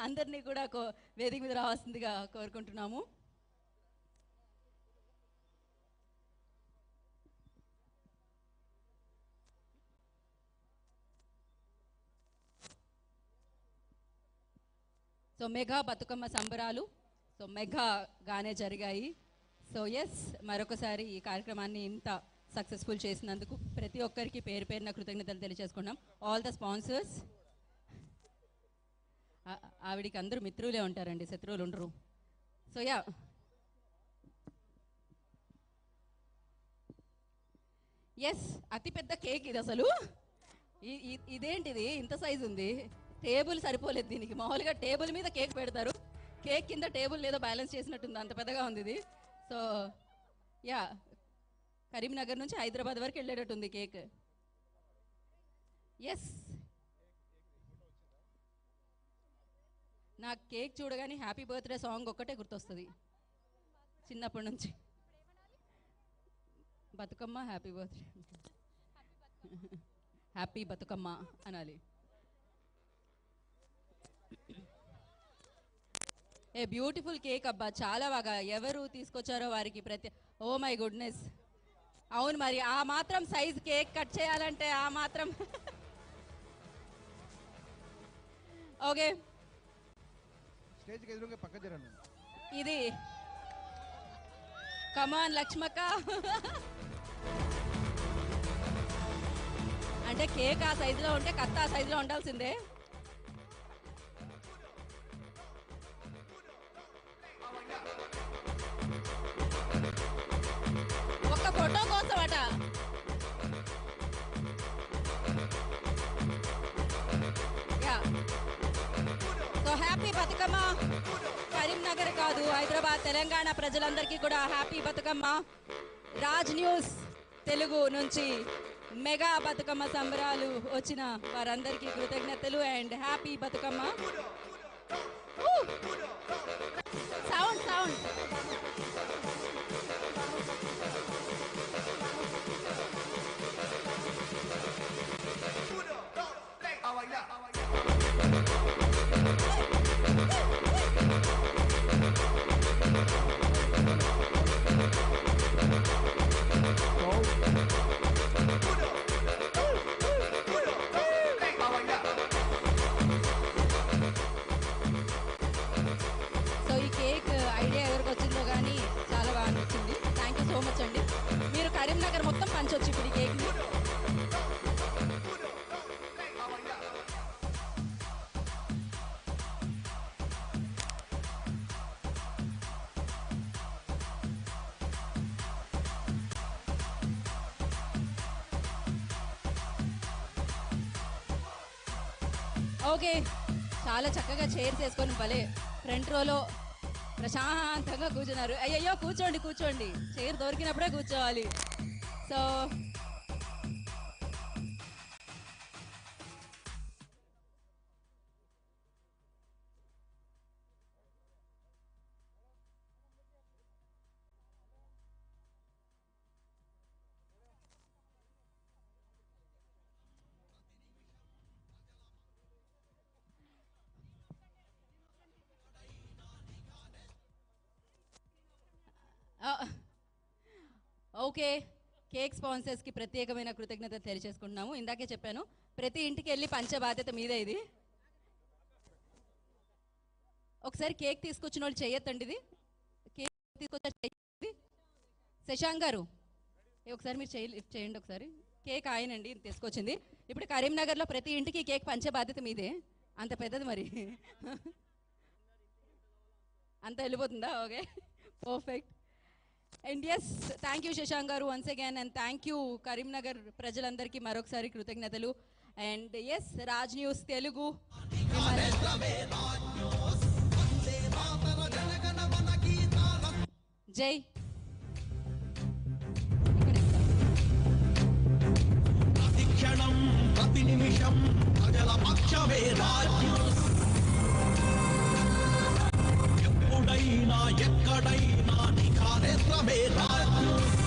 అందరినీ కూడా వేదిక మీద రావాల్సిందిగా కోరుకుంటున్నాము. సో మెగా బతుకమ్మ సంబరాలు మెగాగానే జరిగాయి. సో ఎస్, మరొకసారి ఈ కార్యక్రమాన్ని ఇంత సక్సెస్ఫుల్ చేసినందుకు ప్రతి ఒక్కరికి పేరు పేరున కృతజ్ఞతలు తెలియజేసుకున్నాం. All the sponsors. ఆవిడికి అందరూ మిత్రులే ఉంటారండి, శత్రువులు ఉండరు. సో యా, ఎస్, అతిపెద్ద కేక్ ఇది. అసలు ఇదేంటిది, ఇంత సైజు ఉంది. టేబుల్ సరిపోలేదు దీనికి. మామూలుగా టేబుల్ మీద కేక్ పెడతారు, కేక్ కింద టేబుల్ ఏదో బ్యాలెన్స్ చేసినట్టుంది, అంత పెద్దగా ఉంది ఇది. సో యా, కరీంనగర్ నుంచి హైదరాబాద్ వరకు వెళ్ళేటట్టుంది కేక్. ఎస్, నాకు కేక్ చూడగానే హ్యాపీ బర్త్డే సాంగ్ ఒక్కటే గుర్తొస్తుంది చిన్నప్పటి నుంచి. Bathukamma happy birthday, happy Bathukamma అనాలి. ఏ బ్యూటిఫుల్ కేక్ అబ్బా, చాలా బాగా. ఎవరు తీసుకొచ్చారో వారికి ఓ మై గుడ్నెస్. అవును, మరి ఆ మాత్రం సైజ్ కేక్ కట్ చేయాలంటే ఆ మాత్రం. ఓకే, ఇది కమాన్ లక్ష్మక్క. అంటే కేక్ ఆ సైజులో ఉంటే కత్త ఆ సైజులో ఉండాల్సిందే. ఒక్క ఫోటో కోసం అట. So happy Bathukamma. కరీంనగర్ కాదు, హైదరాబాద్, తెలంగాణ ప్రజలందరికీ కూడా హ్యాపీ బతుకమ్మ. రాజ్ న్యూస్ తెలుగు నుంచి మెగా బతుకమ్మ సంబరాలు వచ్చిన వారందరికీ కృతజ్ఞతలు and happy Bathukamma. Sound sound. So ఈ కేక్ ఐడియా ఎవరికి వచ్చిందో కానీ చాలా బాగా నచ్చింది. థ్యాంక్ యూ సో మచ్ అండి. మీరు కరీంనగర్ మొత్తం పంచొచ్చు ఇప్పుడు ఈ కేక్ని. ఓకే, చాలా చక్కగా చైర్స్ వేసుకొని భలే ఫ్రంట్ రోలో ప్రశాంతంగా కూర్చున్నారు. అయ్యయ్యో, కూర్చోండి కూర్చోండి, చైర్ దొరికినప్పుడే కూర్చోవాలి. సో ఓకే, కేక్ స్పాన్సర్స్కి ప్రత్యేకమైన కృతజ్ఞత తెలియజేసుకుంటున్నాము. ఇందాకే చెప్పాను, ప్రతి ఇంటికి వెళ్ళి పంచే బాధ్యత మీదే ఇది. ఒకసారి కేక్ తీసుకొచ్చిన వాళ్ళు చేయొద్దండి. ఇది కేక్ తీసుకొచ్చారు శశాంక్ గారు, ఒకసారి మీరు చేయండి ఒకసారి. కేక్ ఆయనండి తీసుకొచ్చింది. ఇప్పుడు కరీంనగర్లో ప్రతి ఇంటికి కేక్ పంచే బాధ్యత మీదే. అంత పెద్దది మరి. అంత వెళ్ళిపోతుందా? Okay, perfect. And yes, thank you Shashank garu once again. And thank you Karimnagar ప్రజలందరికీ మరొకసారి కృతజ్ఞతలు. And yes, Raj news Telugu జై. ప్రతిక్షణం ప్రతి నిమిషం ప్రజల పక్షమే రాజ్ న్యూస్. ఎప్పుడైనా ఎక్కడైనా నిఖారేత్రమే రాజ్ న్యూస్.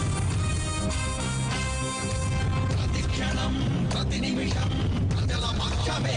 ప్రతిక్షణం ప్రతి నిమిషం ప్రజల పక్షమే